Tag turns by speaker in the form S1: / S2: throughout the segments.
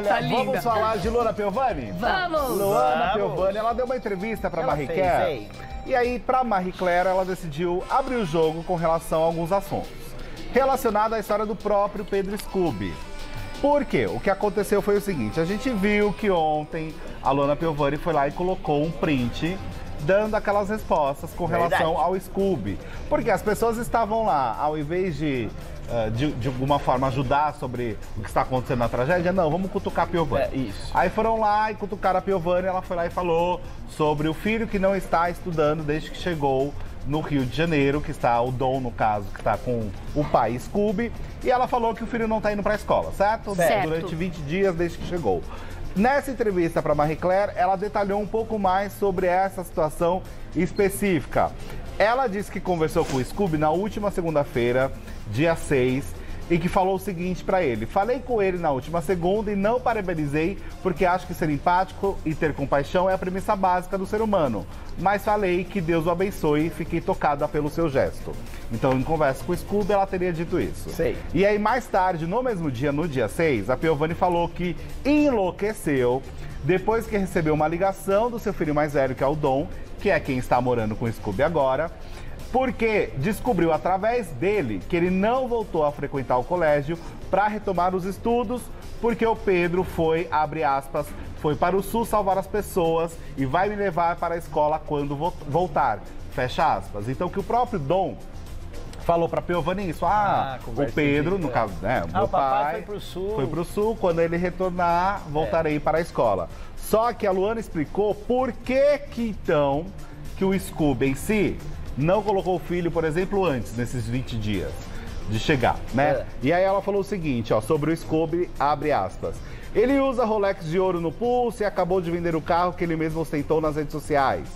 S1: Tá vamos falar de Luana Piovani?
S2: Vamos!
S1: Luana Piovani, ela deu uma entrevista pra Marie Claire. E aí, pra Marie Claire, ela decidiu abrir o jogo com relação a alguns assuntos relacionados à história do próprio Pedro Scooby. Por quê? O que aconteceu foi o seguinte, a gente viu que ontem a Luana Piovani foi lá e colocou um print dando aquelas respostas com relação ao Scooby. Porque as pessoas estavam lá, ao invés de alguma forma ajudar sobre o que está acontecendo na tragédia, não, vamos cutucar a Piovani.
S3: Isso.
S1: Aí foram lá e cutucaram a Piovani, ela foi lá e falou sobre o filho que não está estudando desde que chegou no Rio de Janeiro, que está o Dom, no caso, que está com o pai Scooby, e ela falou que o filho não está indo para a escola, certo? Durante 20 dias desde que chegou. Nessa entrevista para Marie Claire, ela detalhou um pouco mais sobre essa situação específica. Ela disse que conversou com o Scooby na última segunda-feira, dia 6, e que falou o seguinte para ele: falei com ele na última segunda e não parabenizei porque acho que ser empático e ter compaixão é a premissa básica do ser humano. Mas falei que Deus o abençoe e fiquei tocada pelo seu gesto. Então, em conversa com o Scooby, ela teria dito isso.
S3: Sei.
S1: E aí, mais tarde, no mesmo dia, no dia 6, a Piovani falou que enlouqueceu depois que recebeu uma ligação do seu filho mais velho, que é o Dom, que é quem está morando com o Scooby agora, porque descobriu através dele que ele não voltou a frequentar o colégio para retomar os estudos, porque o Pedro foi, abre aspas, foi para o sul salvar as pessoas e vai me levar para a escola quando voltar, fecha aspas. Então que o próprio Dom falou para Piovani isso, o Pedro, no caso, né, o meu pai foi pro sul, quando ele retornar, voltarei para a escola. Só que a Luana explicou por que então que o Scooby em si não colocou o filho, por exemplo, antes, nesses 20 dias de chegar, né? E aí ela falou o seguinte, ó, sobre o Scooby, abre aspas. Ele usa Rolex de ouro no pulso e acabou de vender o carro que ele mesmo ostentou nas redes sociais.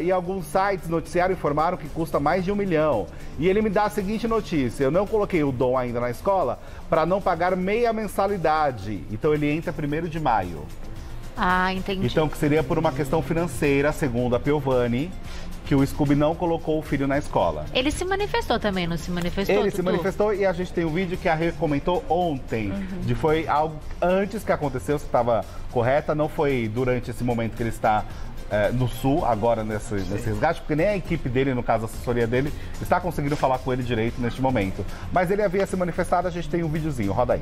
S1: E alguns sites noticiário informaram que custa mais de 1 milhão. E ele me dá a seguinte notícia: eu não coloquei o Dom ainda na escola para não pagar meia mensalidade. Então ele entra 1º de maio.
S2: Ah, entendi.
S1: Então que seria por uma questão financeira, segundo a Piovani, que o Scooby não colocou o filho na escola.
S2: Ele se manifestou também, não se manifestou?
S1: Ele se manifestou e a gente tem um vídeo que a Rê comentou ontem. Foi algo antes que aconteceu, se estava correta, não foi durante esse momento que ele está no sul, agora nesse resgate, porque nem a equipe dele, no caso a assessoria dele, está conseguindo falar com ele direito neste momento. Mas ele havia se manifestado, a gente tem um videozinho, roda aí.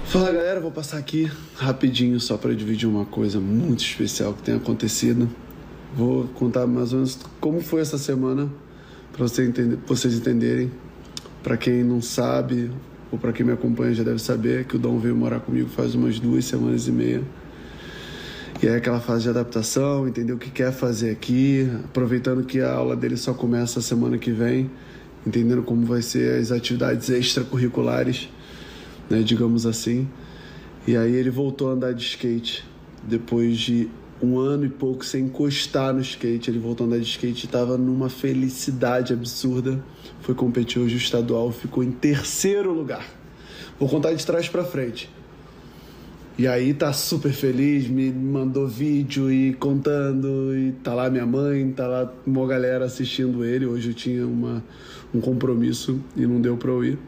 S4: Fala galera, vou passar aqui rapidinho só para dividir uma coisa muito especial que tem acontecido. Vou contar mais ou menos como foi essa semana para vocês entenderem. Para quem não sabe, ou para quem me acompanha já deve saber, que o Dom veio morar comigo faz umas 2 semanas e meia. E é aquela fase de adaptação, entender o que quer fazer aqui, aproveitando que a aula dele só começa a semana que vem, entendendo como vai ser as atividades extracurriculares, né, digamos assim. E aí ele voltou a andar de skate depois de 1 ano e pouco sem encostar no skate. Ele voltou a andar de skate e estava numa felicidade absurda. Foi competir hoje o estadual, ficou em 3º lugar. Vou contar de trás para frente. E aí tá super feliz, me mandou vídeo e contando, e tá lá minha mãe, tá lá uma galera assistindo ele. Hoje eu tinha um compromisso e não deu para eu ir.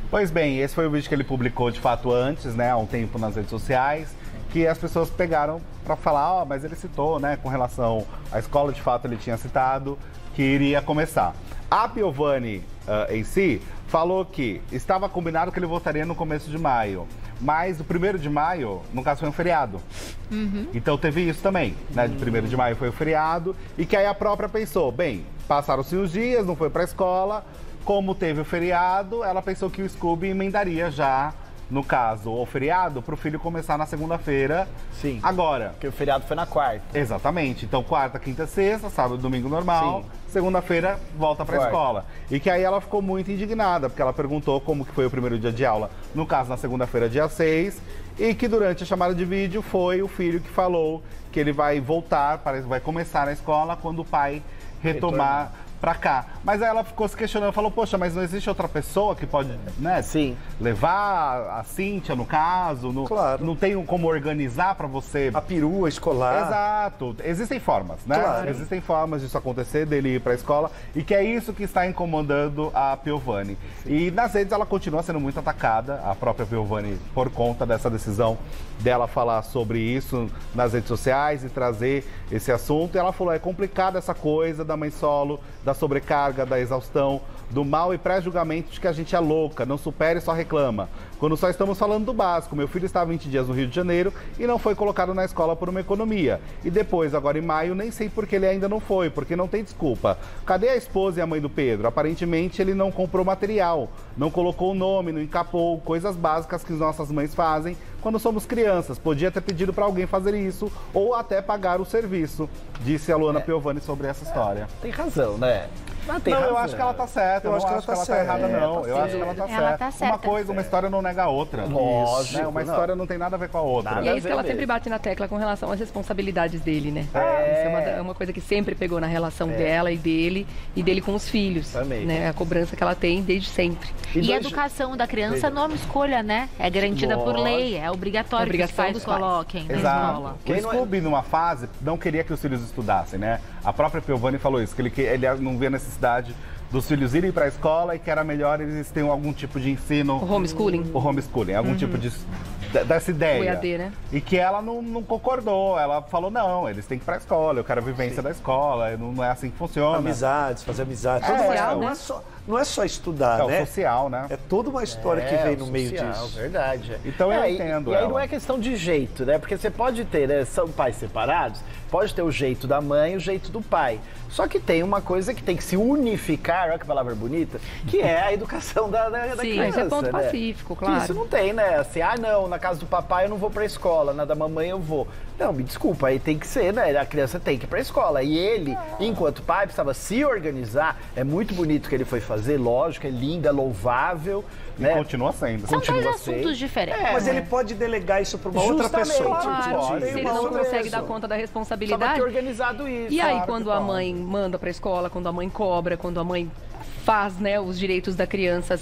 S1: Pois bem, esse foi o vídeo que ele publicou de fato antes, né, há um tempo nas redes sociais, que as pessoas pegaram para falar, mas ele citou, né, com relação à escola, de fato ele tinha citado que iria começar. A Piovani em si falou que estava combinado que ele voltaria no começo de maio, mas o 1º de maio, no caso, foi um feriado. Então teve isso também, né, de 1º de maio foi o feriado, e que aí a própria pensou, bem, passaram-se os dias, não foi para a escola. Como teve o feriado, ela pensou que o Scooby emendaria já, no caso, o feriado, para o filho começar na segunda-feira.
S3: Sim.
S1: Agora.
S3: Porque o feriado foi na quarta.
S1: Exatamente. Então, quarta, quinta, sexta, sábado, domingo normal. Segunda-feira, volta para a escola. E que aí ela ficou muito indignada, porque ela perguntou como que foi o 1º dia de aula, no caso, na segunda-feira, dia 6, e que durante a chamada de vídeo foi o filho que falou que ele vai voltar, vai começar na escola quando o pai retomar pra cá. Mas aí ela ficou se questionando, falou, poxa, mas não existe outra pessoa que pode, né?
S3: Sim.
S1: Levar a Cíntia, no caso,
S5: Claro.
S1: não tem como organizar pra você...
S5: A perua escolar.
S1: Exato. Existem formas, né?
S5: Claro.
S1: Existem formas disso acontecer, dele ir pra escola, e que é isso que está incomodando a Piovani. E nas redes ela continua sendo muito atacada, a própria Piovani, por conta dessa decisão dela falar sobre isso nas redes sociais e trazer esse assunto. E ela falou, é complicado essa coisa da mãe solo, da sobrecarga, da exaustão, do mal e pré-julgamento de que a gente é louca, não supera e só reclama. Quando só estamos falando do básico. Meu filho está há 20 dias no Rio de Janeiro e não foi colocado na escola por uma economia. E depois, agora em maio, nem sei por que ele ainda não foi, porque não tem desculpa. Cadê a esposa e a mãe do Pedro? Aparentemente ele não comprou material, não colocou o nome, não encapou, coisas básicas que nossas mães fazem quando somos crianças. Podia ter pedido para alguém fazer isso ou até pagar o serviço, disse a Luana Piovani sobre essa história.
S3: Tem razão, né? Mas tem
S1: Não,
S3: razão.
S1: eu acho que ela tá certa. Eu não acho que ela tá errada, não. Eu acho que ela tá certa.
S2: Tá certa.
S1: Uma coisa, uma história não nega a outra.
S3: Lógico,
S1: Né? Uma
S3: não.
S1: história não tem nada a ver com a outra.
S3: Nada.
S6: E é isso que ela
S3: mesmo.
S6: sempre bate na tecla com relação às responsabilidades dele, né? Isso é uma coisa que sempre pegou na relação dela e dele com os filhos.
S3: Também.
S6: Né? A cobrança que ela tem desde sempre.
S2: E a educação da criança não é uma escolha, né? É garantida por lei, é obrigatório que os
S6: Obrigação
S2: pais
S6: dos pais.
S2: coloquem na
S1: Exato.
S2: escola.
S1: O Scooby, numa fase, não queria que os filhos estudassem, né? A própria Piovani falou isso, que ele não via necessidade dos filhos irem para a escola e que era melhor eles terem algum tipo de ensino...
S6: O homeschooling.
S1: O homeschooling, algum tipo dessa ideia.
S6: O EAD, né?
S1: E que ela não concordou. Ela falou, não, eles têm que ir para a escola, eu quero a vivência da escola, não é assim que funciona.
S5: Amizades, fazer amizade.
S6: Social,
S5: não,
S6: né?
S5: não é só estudar,
S1: É o
S5: né?
S1: social, né?
S5: É toda uma história que vem no meio
S3: social,
S5: disso.
S3: Verdade.
S1: Então eu entendo
S3: E aí
S1: ela.
S3: não é questão de jeito, né? Porque você pode ter, né, são pais separados, pode ter o jeito da mãe e o jeito do pai. Só que tem uma coisa que tem que se unificar, olha que palavra bonita, que é a educação da
S6: Sim,
S3: criança.
S6: isso é ponto
S3: né?
S6: pacífico,
S3: Que
S6: claro.
S3: isso não tem, né? Assim, não, na casa do papai eu não vou pra escola, na da mamãe eu vou. Não, me desculpa, aí tem que ser, né? A criança tem que ir pra escola. E ele, enquanto pai, precisava se organizar. É muito bonito o que ele foi fazer, lógico, é lindo, é louvável.
S1: E
S3: né?
S1: continua sendo.
S2: São dois
S3: Continua
S2: assuntos
S3: sendo.
S2: diferentes.
S5: Mas
S2: né?
S5: ele pode delegar isso para uma outra
S3: Justamente,
S5: pessoa.
S6: Claro,
S3: pode.
S6: se ele
S3: Tem uma
S6: não
S3: outra
S6: consegue
S3: pessoa.
S6: dar conta da
S3: Precisava
S6: responsabilidade.
S3: ter organizado isso.
S6: E aí,
S1: Claro que
S6: quando a
S1: pode.
S6: mãe manda pra escola, quando a mãe cobra, quando a mãe faz, né, os direitos da criança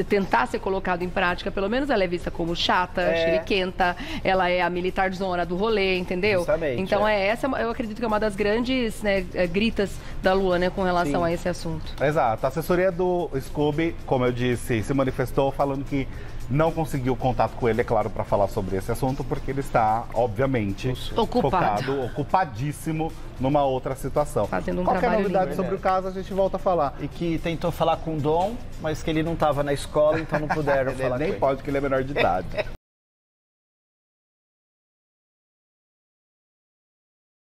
S6: tentar ser colocado em prática, pelo menos ela é vista como chata, xeriquenta, ela é a militar zona do rolê, entendeu?
S3: Justamente,
S6: então essa, eu acredito que é uma das grandes, né, gritas da Luana com relação a esse assunto.
S1: Exato. A assessoria do Scooby, como eu disse, se manifestou falando que não conseguiu contato com ele, é claro, para falar sobre esse assunto, porque ele está, obviamente,
S2: Ocupado.
S1: ocupadíssimo numa outra situação.
S6: Fazendo um
S1: Qualquer
S6: trabalho
S1: novidade
S6: lindo.
S1: sobre o caso, a gente volta a falar.
S3: E que tentou falar com o Dom, mas que ele não estava na escola, então não puderam
S1: Ele
S3: falar com
S1: nem
S3: ele.
S1: pode, porque ele é menor de idade.